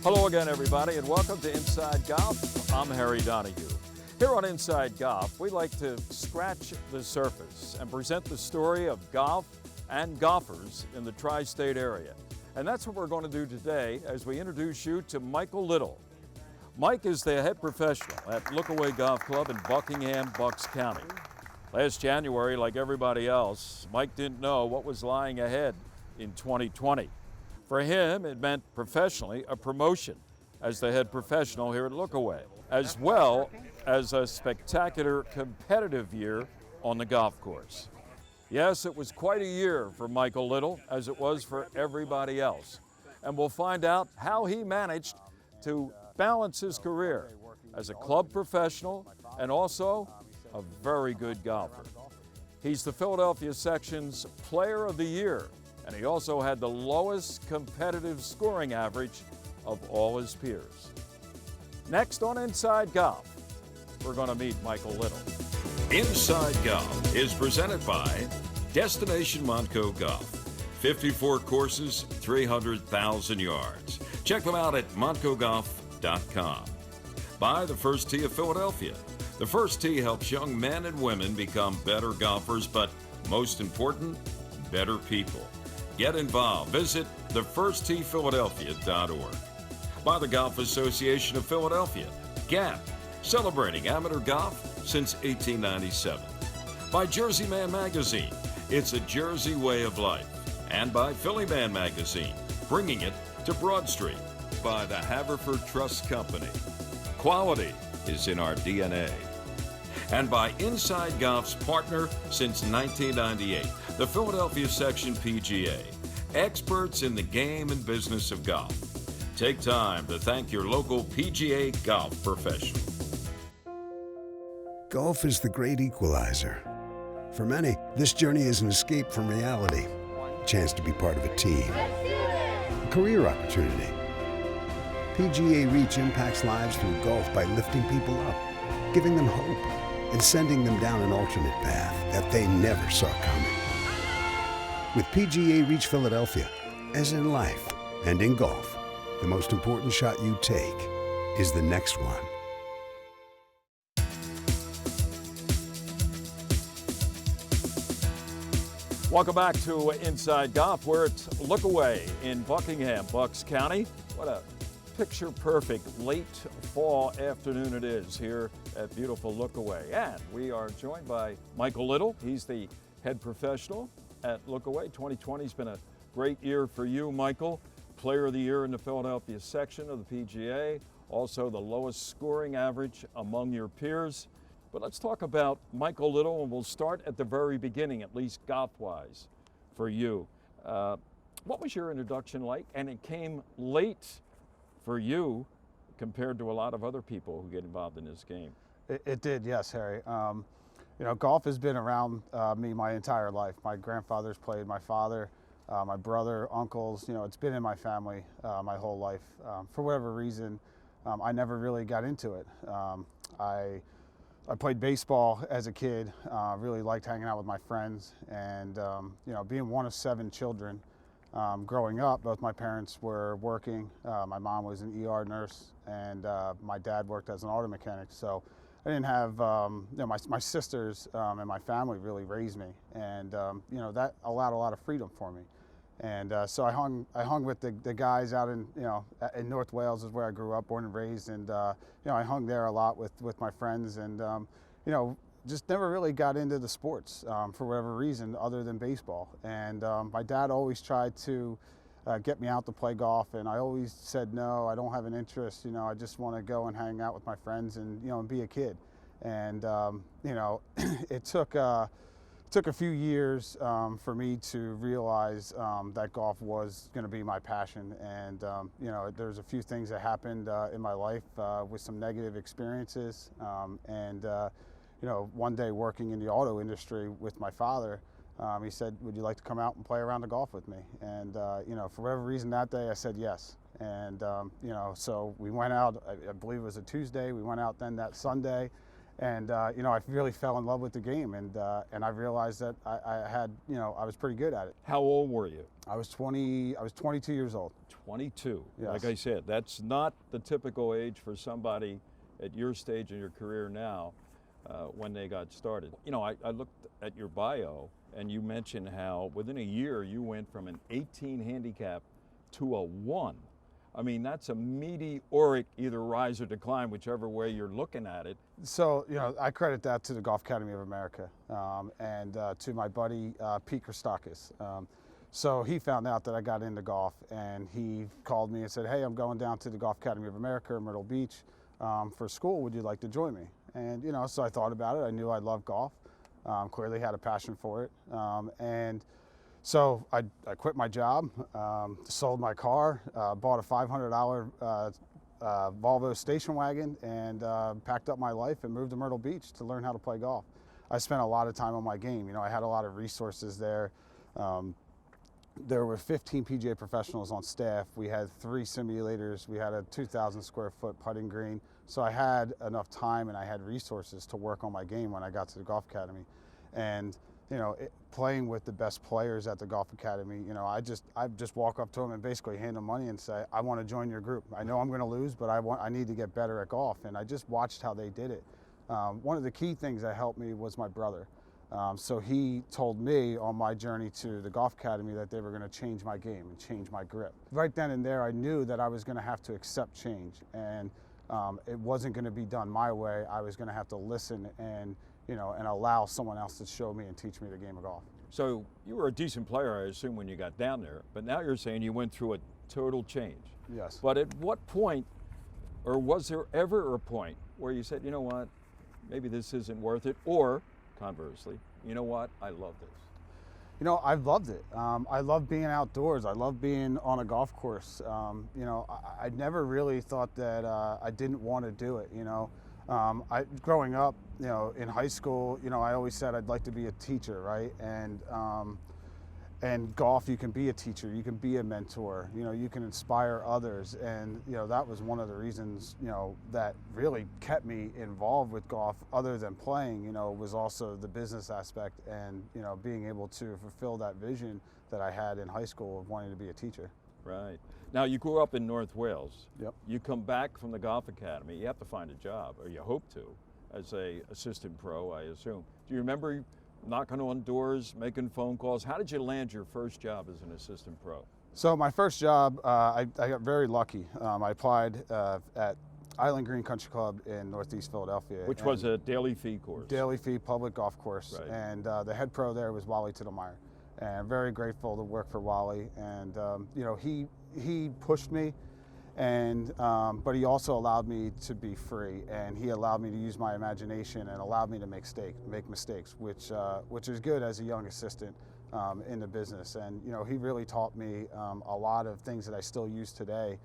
Hello again, everybody, and welcome to Inside Golf. I'm Harry Donahue. Here on Inside Golf, we like to scratch the surface and present the story of golf and golfers in the tri-state area. And that's what we're going to do today as we introduce you to Michael Little. Mike is the head professional at Lookaway Golf Club in Buckingham, Bucks County. Last January, like everybody else, Mike didn't know what was lying ahead in 2020. For him, it meant professionally a promotion as the head professional here at Lookaway, as well as a spectacular competitive year on the golf course. Yes, it was quite a year for Michael Little, as it was for everybody else. And we'll find out how he managed to balance his career as a club professional and also a very good golfer. He's the Philadelphia section's Player of the Year, and he also had the lowest competitive scoring average of all his peers. Next on Inside Golf, we're going to meet Michael Little. Inside Golf is presented by Destination Montco Golf. 54 courses, 300,000 yards. Check them out at montcogolf.com. By the First Tee of Philadelphia. The First Tee helps young men and women become better golfers, but most important, better people. Get involved. Visit thefirsttphiladelphia.org. By the Golf Association of Philadelphia, GAP, celebrating amateur golf since 1897. By Jersey Man Magazine, it's a Jersey way of life. And by Philly Man Magazine, bringing it to Broad Street. By the Haverford Trust Company. Quality is in our DNA. And by Inside Golf's partner since 1998, the Philadelphia Section PGA, experts in the game and business of golf. Take time to thank your local PGA golf professional. Golf is the great equalizer. For many, this journey is an escape from reality, a chance to be part of a team, a career opportunity. PGA Reach impacts lives through golf by lifting people up, giving them hope, and sending them down an alternate path that they never saw coming. With PGA Reach Philadelphia, as in life and in golf, the most important shot you take is the next one. Welcome back to Inside Golf. We're at Lookaway in Buckingham, Bucks County. What a picture-perfect late fall afternoon it is here at beautiful Lookaway. And we are joined by Michael Little. He's the head professional at Lookaway. 2020 has been a great year for you, Michael. Player of the Year in the Philadelphia section of the PGA. Also the lowest scoring average among your peers. But let's talk about Michael Little, and we'll start at the very beginning, at least golf-wise, for you. What was your introduction like? And it came late for you compared to a lot of other people who get involved in this game. It did, yes, Harry. Golf has been around me my entire life. My grandfather's played, my father, my brother, uncles, it's been in my family my whole life. For whatever reason, I never really got into it. I played baseball as a kid, really liked hanging out with my friends, and being one of 7 children, growing up, both my parents were working. My mom was an ER nurse, and my dad worked as an auto mechanic. So I didn't have, my sisters and my family really raised me, and that allowed a lot of freedom for me. And so I hung with the guys out in North Wales is where I grew up, born and raised, and I hung there a lot with my friends, and just never really got into the sports for whatever reason other than baseball. And my dad always tried to get me out to play golf, and I always said no, I don't have an interest. I just want to go and hang out with my friends and and be a kid. And it took a few years for me to realize that golf was going to be my passion. And there's a few things that happened in my life with some negative experiences, and one day working in the auto industry with my father, he said, "Would you like to come out and play around the golf with me?" And for whatever reason that day I said yes. And so we went out, I believe it was a Tuesday, we went out then that Sunday, And you know, I really fell in love with the game, and I realized that I had, you know, I was pretty good at it. How old were you? I was 22 years old. 22. Yes. Like I said, that's not the typical age for somebody at your stage in your career now when they got started. You know, I looked at your bio, and you mentioned how within a year you went from an 18 handicap to a 1. I mean, that's a meteoric either rise or decline, whichever way you're looking at it. So, you know, I credit that to the Golf Academy of America and to my buddy Pete Christakis. So he found out that I got into golf, and he called me and said, hey, I'm going down to the Golf Academy of America in Myrtle Beach for school. Would you like to join me? And, you know, so I thought about it. I knew I loved golf, clearly had a passion for it. And so I quit my job, sold my car, bought a $500 Volvo station wagon, and packed up my life and moved to Myrtle Beach to learn how to play golf. I spent a lot of time on my game. You know, I had a lot of resources there. There were 15 PGA professionals on staff. We had 3 simulators. We had a 2,000 square foot putting green. So I had enough time and I had resources to work on my game when I got to the Golf Academy. And you know, playing with the best players at the Golf Academy, you know, I just walk up to them and basically hand them money and say, I want to join your group. I know I'm going to lose, but I need to get better at golf. And I just watched how they did it. One of the key things that helped me was my brother. So he told me on my journey to the Golf Academy that they were going to change my game and change my grip. Right then and there, I knew that I was going to have to accept change, and it wasn't going to be done my way. I was going to have to listen and, you know, and allow someone else to show me and teach me the game of golf. So you were a decent player, I assume, when you got down there, but now you're saying you went through a total change. Yes. But at what point, or was there ever a point where you said, you know what, maybe this isn't worth it, or conversely, you know what, I love this? You know, I've loved it. I love being outdoors. I love being on a golf course. You know, I never really thought that I didn't want to do it, you know. Growing up, you know, in high school, you know, I always said I'd like to be a teacher, right? And golf, you can be a teacher, you can be a mentor, you know, you can inspire others. And, you know, that was one of the reasons, you know, that really kept me involved with golf other than playing, you know, was also the business aspect and, you know, being able to fulfill that vision that I had in high school of wanting to be a teacher. Right. Now, you grew up in North Wales. Yep. You come back from the Golf Academy, you have to find a job, or you hope to, as a assistant pro, I assume. Do you remember knocking on doors, making phone calls? How did you land your first job as an assistant pro? So my first job, I got very lucky. I applied at Island Green Country Club in Northeast Philadelphia. Which was a daily fee course. Daily fee public golf course. Right. And the head pro there was Wally Tittlemeyer. And I'm very grateful to work for Wally. And you know, he pushed me, and but he also allowed me to be free, and he allowed me to use my imagination and allowed me to make mistakes, which is good as a young assistant in the business. And you know, he really taught me a lot of things that I still use today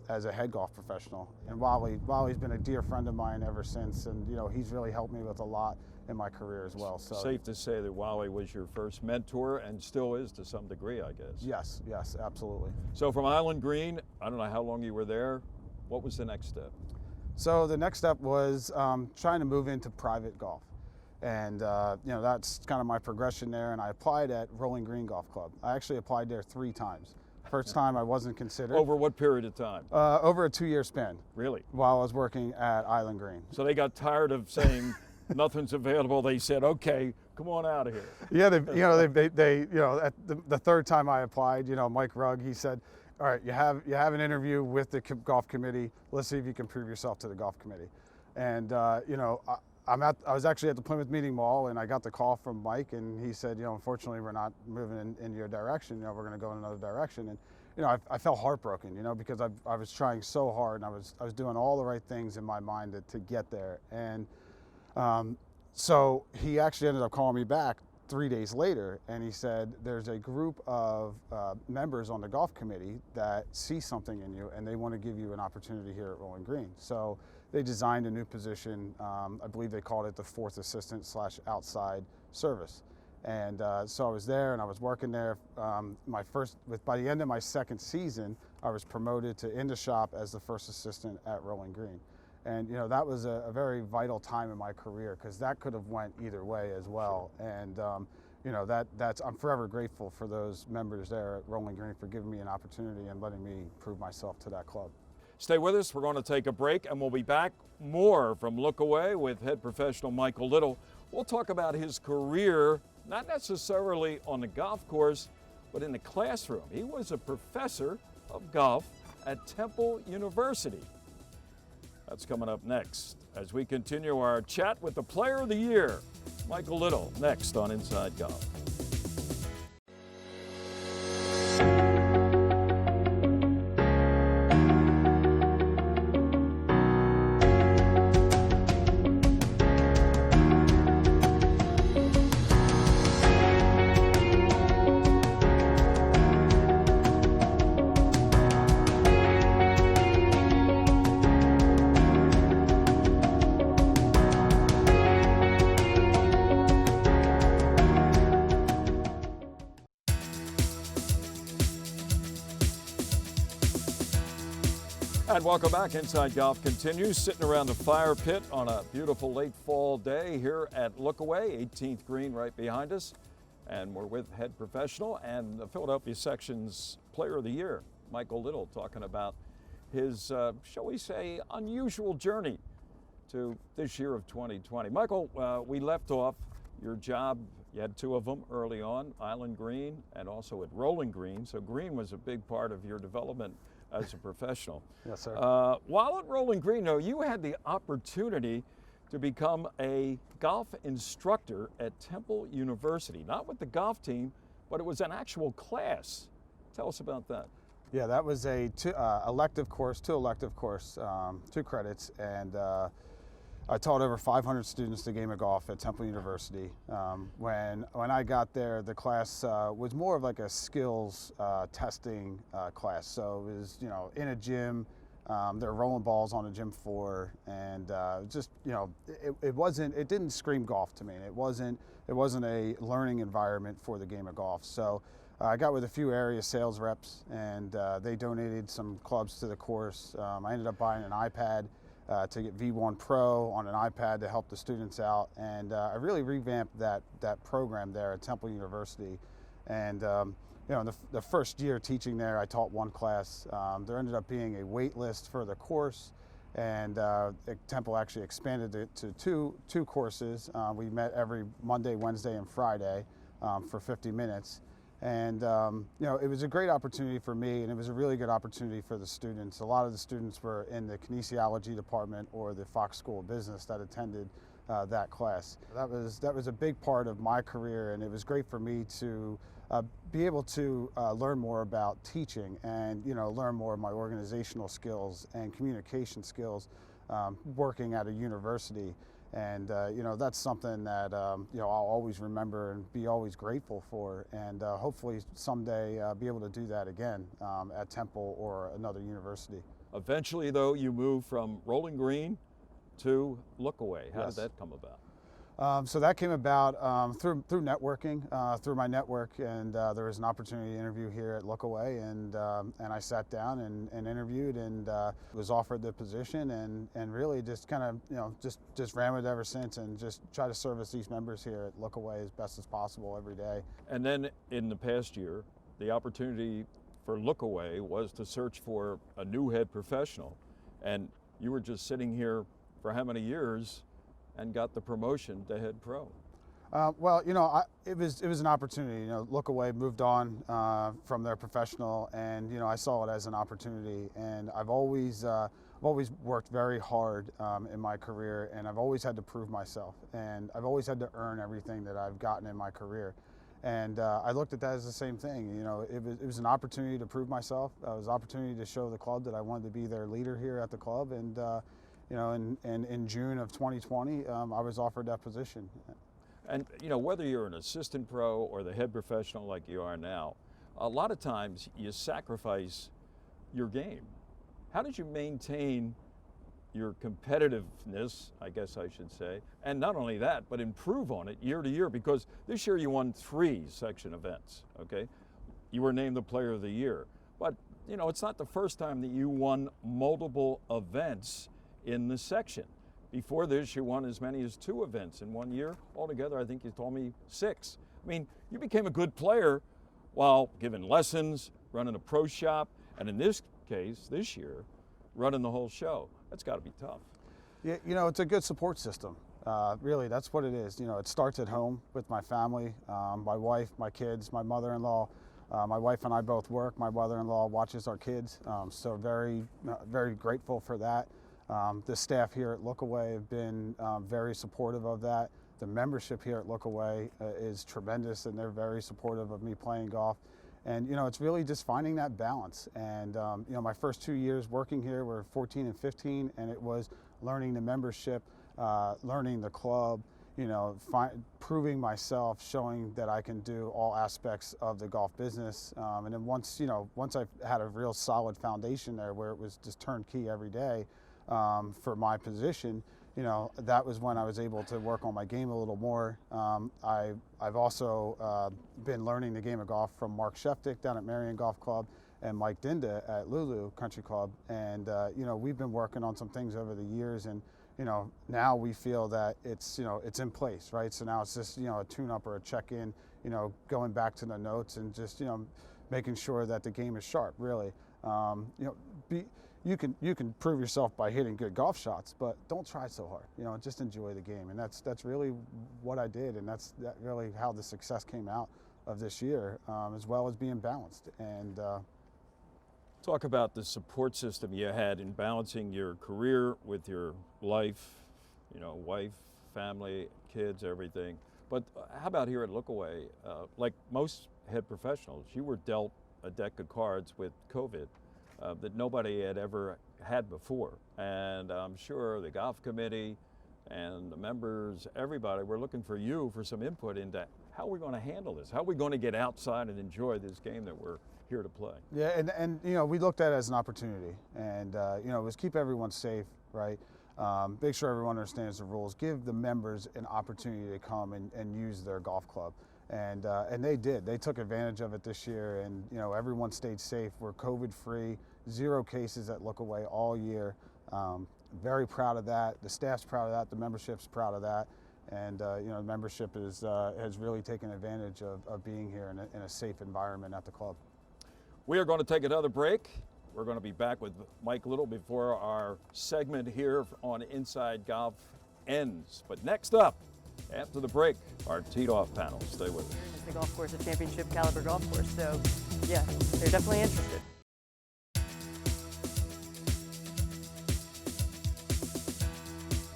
as a head golf professional. And Wally's been a dear friend of mine ever since, and you know, he's really helped me with a lot in my career as well. So safe to say that Wally was your first mentor and still is to some degree, I guess. Yes, absolutely. So from Island Green, I don't know how long you were there. What was the next step? So the next step was trying to move into private golf. And you know, that's kind of my progression there. And I applied at Rolling Green Golf Club. I actually applied there 3 times. First time I wasn't considered. Over what period of time? Over a 2-year span. Really? While I was working at Island Green. So they got tired of saying nothing's available. They said, "Okay, come on out of here." Yeah, they you know, at the 3rd time I applied, you know, Mike Rugg, he said, "All right, you have an interview with the golf committee. Let's see if you can prove yourself to the golf committee." And you know, I was actually at the Plymouth Meeting Mall, and I got the call from Mike, and he said, you know, unfortunately, we're not moving in your direction. You know, we're going to go in another direction. And you know, I felt heartbroken, you know, because I was trying so hard, and I was doing all the right things in my mind to get there. And so he actually ended up calling me back 3 days later, and he said, there's a group of members on the golf committee that see something in you, and they want to give you an opportunity here at Rolling Green. So they designed a new position. I believe they called it the 4th assistant / outside service. And so I was there, and I was working there. By the end of my 2nd season, I was promoted to in the shop as the 1st assistant at Rolling Green. And that was a very vital time in my career, because that could have went either way as well. Sure. And that's I'm forever grateful for those members there at Rolling Green for giving me an opportunity and letting me prove myself to that club. Stay with us. We're going to take a break, and we'll be back more from Lookaway with head professional Michael Little. We'll talk about his career, not necessarily on the golf course, but in the classroom. He was a professor of golf at Temple University. That's coming up next as we continue our chat with the Player of the Year, Michael Little, next on Inside Golf. And welcome back. Inside Golf continues, sitting around the fire pit on a beautiful late fall day here at Lookaway, 18th green right behind us. And we're with head professional and the Philadelphia section's Player of the Year, Michael Little, talking about his, shall we say, unusual journey to this year of 2020. Michael, we left off your job. You had two of them early on, Island Green and also at Rolling Green. So green was a big part of your development as a professional. Yes, sir. While at Rolling Green, though, you had the opportunity to become a golf instructor at Temple University, not with the golf team, but it was an actual class. Tell us about that. Yeah, that was a two elective course, 2 credits, and I taught over 500 students the game of golf at Temple University. When I got there, the class was more of like a skills testing class. So it was, in a gym, they're rolling balls on a gym floor, and just, it didn't scream golf to me. It wasn't a learning environment for the game of golf. So I got with a few area sales reps, and they donated some clubs to the course. I ended up buying an iPad to get V1 Pro on an iPad to help the students out, and I really revamped that program there at Temple University. And the first year teaching there, I taught one class. There ended up being a wait list for the course, and Temple actually expanded it to two courses. We met every Monday, Wednesday, and Friday for 50 minutes. And it was a great opportunity for me, and it was a really good opportunity for the students. A lot of the students were in the kinesiology department or the Fox School of Business that attended that class. That was a big part of my career, and it was great for me to be able to learn more about teaching and learn more of my organizational skills and communication skills working at a university. And that's something that I'll always remember and be always grateful for, and hopefully someday be able to do that again at Temple or another university. Eventually, though, you moved from Rolling Green to Lookaway. How Yes. did that come about? So that came about through networking, through my network, and there was an opportunity to interview here at Lookaway, and I sat down and interviewed, and was offered the position, and really just kind of just ran with it ever since, and just try to service these members here at Lookaway as best as possible every day. And then in the past year, the opportunity for Lookaway was to search for a new head professional, and you were just sitting here for how many years and got the promotion to head pro? Well, it was an opportunity. Lookaway moved on from their professional, and I saw it as an opportunity. And I've always worked very hard in my career, and I've always had to prove myself, and I've always had to earn everything that I've gotten in my career. And I looked at that as the same thing. It was an opportunity to prove myself. It was an opportunity to show the club that I wanted to be their leader here at the club, and in June of 2020, I was offered that position. And whether you're an assistant pro or the head professional like you are now, a lot of times you sacrifice your game. How did you maintain your competitiveness, I guess I should say, and not only that, but improve on it year to year? Because this year you won 3 section events, okay? You were named the Player of the Year. But, it's not the first time that you won multiple events in the section. Before this, you won as many as 2 events in 1 year. Altogether, I think you told me 6. I mean, you became a good player while giving lessons, running a pro shop, and in this case, this year, running the whole show. That's got to be tough. Yeah, you know, it's a good support system. Really, that's what it is. You know, it starts at home with my family, my wife, my kids, my mother-in-law. My wife and I both work. My mother-in-law watches our kids, so very, very grateful for that. The staff here at Lookaway have been very supportive of that. The membership here at Lookaway is tremendous, and they're very supportive of me playing golf. And, you know, it's really just finding that balance. And, you know, my first 2 years working here were 14 and 15, and it was learning the membership, learning the club, you know, proving myself, showing that I can do all aspects of the golf business. And then once I had a real solid foundation there where it was just turnkey every day for my position, you know, that was when I was able to work on my game a little more. I've also been learning the game of golf from Mark Sheftick down at Marion Golf Club and Mike Dinda at Lulu Country Club. And, you know, we've been working on some things over the years, and, you know, now we feel that it's, you know, it's in place, right? So now it's just, you know, a tune-up or a check-in, you know, going back to the notes and just, you know, making sure that the game is sharp, really. You know, you can prove yourself by hitting good golf shots, but don't try so hard. You know, just enjoy the game, and that's really what I did, and that's really how the success came out of this year, as well as being balanced. And talk about the support system you had in balancing your career with your life, you know, wife, family, kids, everything. But how about here at Lookaway? Like most head professionals, you were dealt a deck of cards with COVID that nobody had ever had before. And I'm sure the golf committee and the members, everybody, were looking for you for some input into how we're going to handle this, how we're going to get outside and enjoy this game that we're here to play. Yeah, and you know, we looked at it as an opportunity, and you know, it was keep everyone safe, right? Make sure everyone understands the rules, give the members an opportunity to come and use their golf club. And they did. They took advantage of it this year, and you know, everyone stayed safe. We're COVID-free, 0 cases at Lookaway all year. Very proud of that. The staff's proud of that. The membership's proud of that. And you know, the membership has really taken advantage of being here in a safe environment at the club. We are going to take another break. We're going to be back with Mike Little before our segment here on Inside Golf ends. But next up, after the break, our teed-off panel. Stay with us. It's the golf course, a championship caliber golf course. So, yeah, they're definitely interested.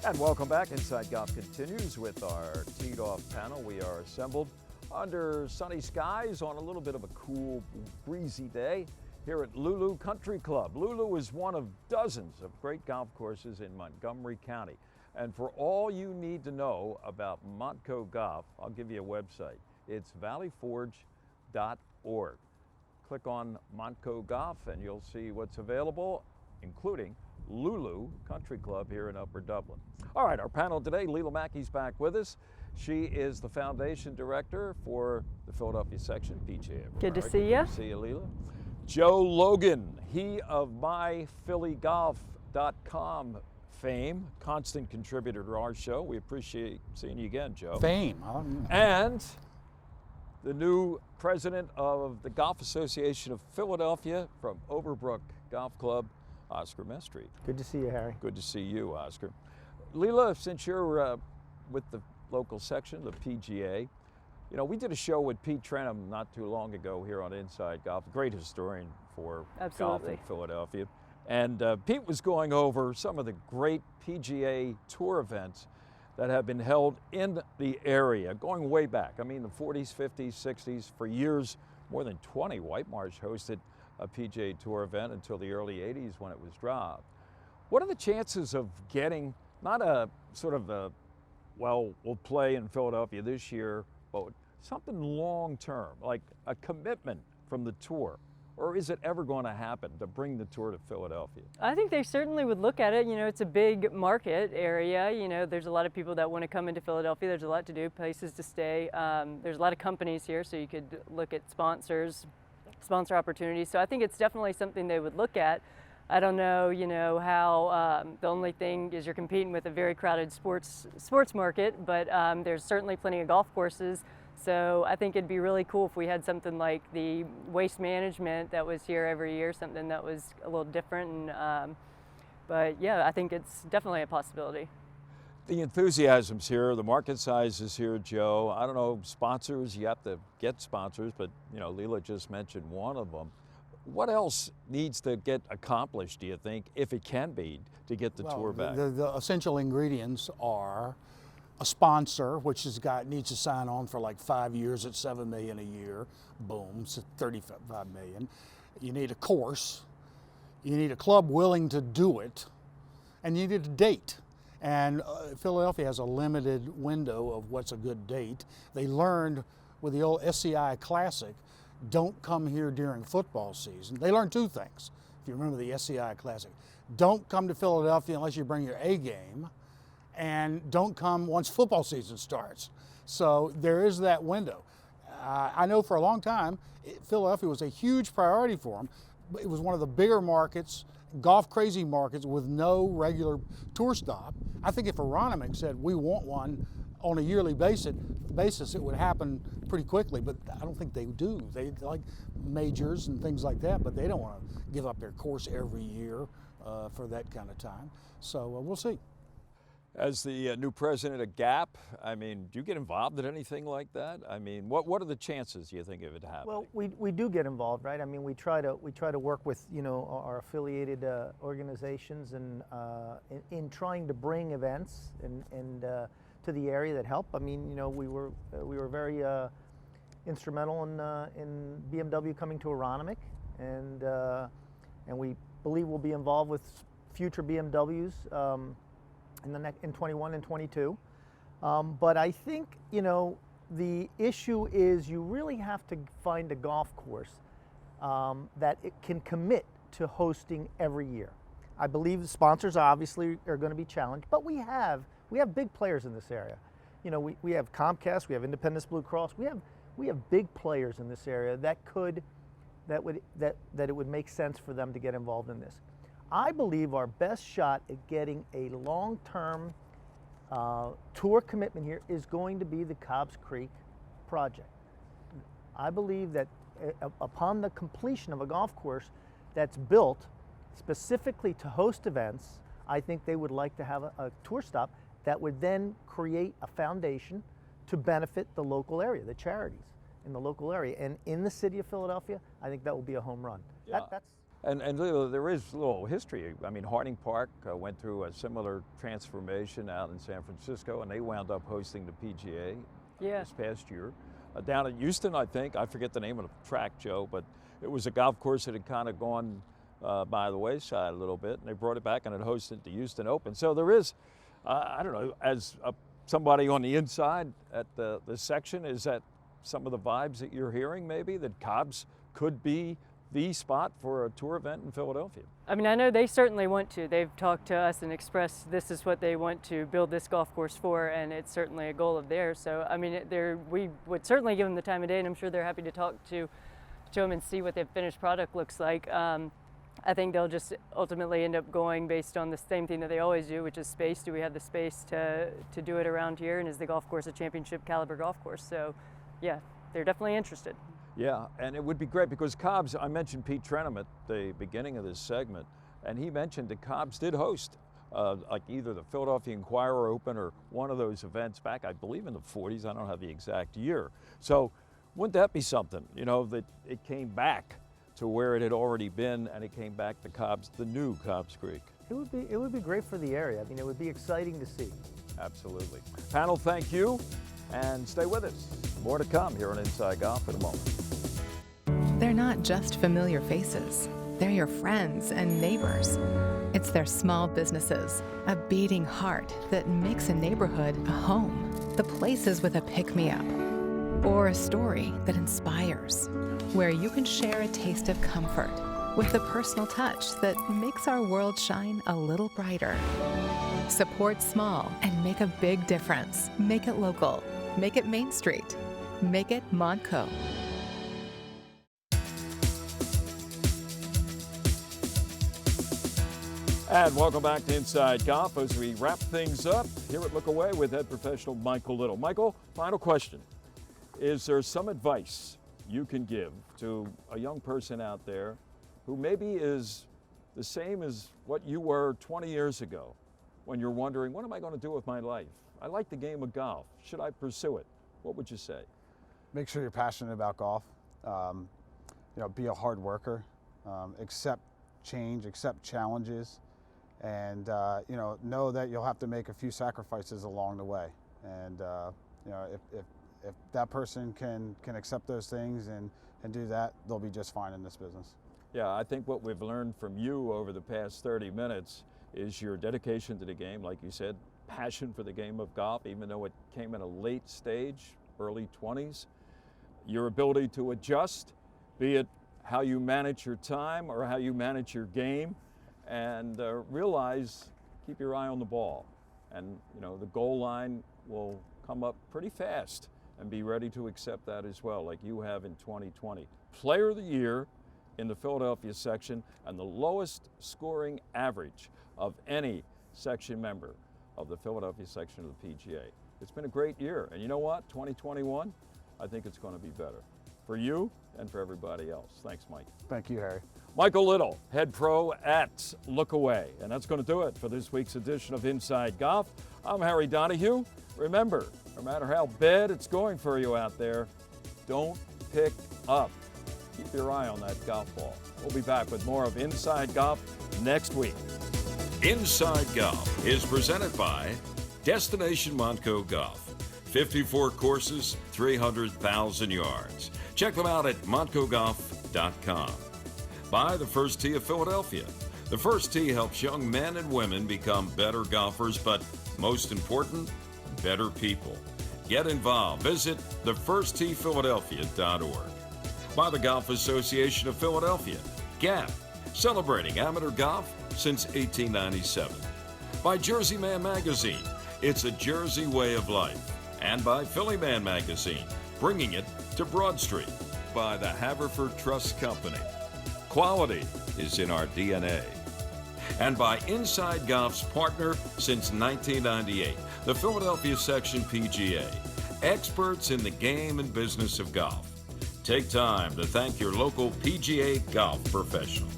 And welcome back. Inside Golf continues with our teed-off panel. We are assembled under sunny skies on a little bit of a cool, breezy day here at Lulu Country Club. Lulu is one of dozens of great golf courses in Montgomery County. And for all you need to know about Montco Golf, I'll give you a website. It's valleyforge.org. Click on Montco Golf and you'll see what's available, including Lulu Country Club here in Upper Dublin. All right, our panel today, Leela Mackey's back with us. She is the foundation director for the Philadelphia section, PGA. Good to see you. Good to see you, Leela. Joe Logan, he of myphillygolf.com fame, constant contributor to our show. We appreciate seeing you again, Joe. Fame. And the new president of the Golf Association of Philadelphia from Overbrook Golf Club, Oscar Mestri. Good to see you, Harry. Good to see you, Oscar. Leela, since you're with the local section, the PGA, you know, we did a show with Pete Trenum not too long ago here on Inside Golf, a great historian for golf in Philadelphia. And Pete was going over some of the great PGA Tour events that have been held in the area, going way back. I mean, the 40s, 50s, 60s, for years, more than 20, White Marsh hosted a PGA Tour event until the early 80s when it was dropped. What are the chances of getting, not a sort of a, well, we'll play in Philadelphia this year, but something long-term, like a commitment from the tour? Or is it ever going to happen to bring the tour to Philadelphia? I think they certainly would look at it. You know, it's a big market area. You know, there's a lot of people that want to come into Philadelphia. There's a lot to do, places to stay. There's a lot of companies here, so you could look at sponsor opportunities. So I think it's definitely something they would look at. I don't know, you know, how the only thing is you're competing with a very crowded sports market, but there's certainly plenty of golf courses. So I think it'd be really cool if we had something like the waste management that was here every year, something that was a little different. And, but yeah, I think it's definitely a possibility. The enthusiasm's here, the market size is here, Joe. I don't know, sponsors, you have to get sponsors, but you know, Leela just mentioned one of them. What else needs to get accomplished, do you think, if it can be, to get the tour back? The essential ingredients are a sponsor, which needs to sign on for like 5 years at $7 million a year. Boom, so $35 million. You need a course. You need a club willing to do it, and you need a date. And Philadelphia has a limited window of what's a good date. They learned with the old SCI Classic, don't come here during football season. They learned two things, if you remember the SCI Classic. Don't come to Philadelphia unless you bring your A game, and don't come once football season starts. So there is that window. I know for a long time, Philadelphia was a huge priority for them. It was one of the bigger markets, golf crazy markets with no regular tour stop. I think if Aronimink said we want one on a yearly basis, it would happen pretty quickly, but I don't think they do. They like majors and things like that, but they don't want to give up their course every year for that kind of time. So we'll see. As the new president of GAP, I mean, do you get involved in anything like that? I mean, what are the chances, you think, of it happening? Well, we do get involved, right? I mean, we try to work with, you know, our affiliated organizations and in trying to bring events and to the area that help. I mean, you know, we were very instrumental in BMW coming to Aronimink, and we believe we'll be involved with future BMWs. In 21 and 22. But I think, you know, the issue is you really have to find a golf course that it can commit to hosting every year. I believe the sponsors obviously are going to be challenged, but we have big players in this area. You know, we have Comcast, we have Independence Blue Cross, we have big players in this area that it would make sense for them to get involved in this. I believe our best shot at getting a long-term tour commitment here is going to be the Cobbs Creek project. I believe that upon the completion of a golf course that's built specifically to host events, I think they would like to have a tour stop that would then create a foundation to benefit the local area, the charities in the local area. And in the city of Philadelphia, I think that will be a home run. Yeah. And there is a little history. I mean, Harding Park went through a similar transformation out in San Francisco, and they wound up hosting the PGA this past year. Down at Houston, I think, I forget the name of the track, Joe, but it was a golf course that had kind of gone by the wayside a little bit, and they brought it back and it hosted the Houston Open. So there is, I don't know, as somebody on the inside at the section, is that some of the vibes that you're hearing maybe, that Cobbs could be the spot for a tour event in Philadelphia? I mean, I know they certainly want to. They've talked to us and expressed this is what they want to build this golf course for, and it's certainly a goal of theirs. So, I mean, we would certainly give them the time of day, and I'm sure they're happy to talk to them and see what their finished product looks like. I think they'll just ultimately end up going based on the same thing that they always do, which is space. Do we have the space to do it around here, and is the golf course a championship caliber golf course? So, yeah, they're definitely interested. Yeah, and it would be great because Cobbs, I mentioned Pete Trenum at the beginning of this segment, and he mentioned that Cobbs did host like either the Philadelphia Inquirer Open or one of those events back, I believe in the 40s, I don't have the exact year. So wouldn't that be something, you know, that it came back to where it had already been and it came back to Cobbs, the new Cobbs Creek? It would be great for the area. I mean, it would be exciting to see. Absolutely. Panel, thank you, and stay with us. More to come here on Inside Golf in a moment. They're not just familiar faces. They're your friends and neighbors. It's their small businesses, a beating heart that makes a neighborhood a home. The places with a pick-me-up or a story that inspires, where you can share a taste of comfort with a personal touch that makes our world shine a little brighter. Support small and make a big difference. Make it local. Make it Main Street. Make it Montco. And welcome back to Inside Golf as we wrap things up here at Lookaway with head professional Michael Little. Michael, final question. Is there some advice you can give to a young person out there who maybe is the same as what you were 20 years ago when you're wondering, what am I going to do with my life? I like the game of golf. Should I pursue it? What would you say? Make sure you're passionate about golf. Be a hard worker. Accept change, accept challenges, and know that you'll have to make a few sacrifices along the way. And if that person can accept those things and do that, they'll be just fine in this business. Yeah, I think what we've learned from you over the past 30 minutes is your dedication to the game, like you said, passion for the game of golf, even though it came in a late stage, early 20s. Your ability to adjust, be it how you manage your time or how you manage your game, and realize, keep your eye on the ball. And the goal line will come up pretty fast, and be ready to accept that as well, like you have in 2020. Player of the Year in the Philadelphia section, and the lowest scoring average of any section member of the Philadelphia section of the PGA. It's been a great year, and you know what? 2021, I think it's going to be better for you and for everybody else. Thanks, Mike. Thank you, Harry. Michael Little, head pro at Lookaway. And that's going to do it for this week's edition of Inside Golf. I'm Harry Donahue. Remember, no matter how bad it's going for you out there, don't pick up. Keep your eye on that golf ball. We'll be back with more of Inside Golf next week. Inside Golf is presented by Destination Montco Golf. 54 courses, 300,000 yards. Check them out at montcogolf.com. By the First Tee of Philadelphia. The First Tee helps young men and women become better golfers, but most important, better people. Get involved. Visit thefirstteephiladelphia.org. By the Golf Association of Philadelphia, GAP, celebrating amateur golf since 1897. By Jersey Man Magazine, it's a Jersey way of life. And by Philly Man Magazine, bringing it to Broad Street. By the Haverford Trust Company. Quality is in our DNA. And by Inside Golf's partner since 1998, the Philadelphia Section PGA. Experts in the game and business of golf. Take time to thank your local PGA golf professional.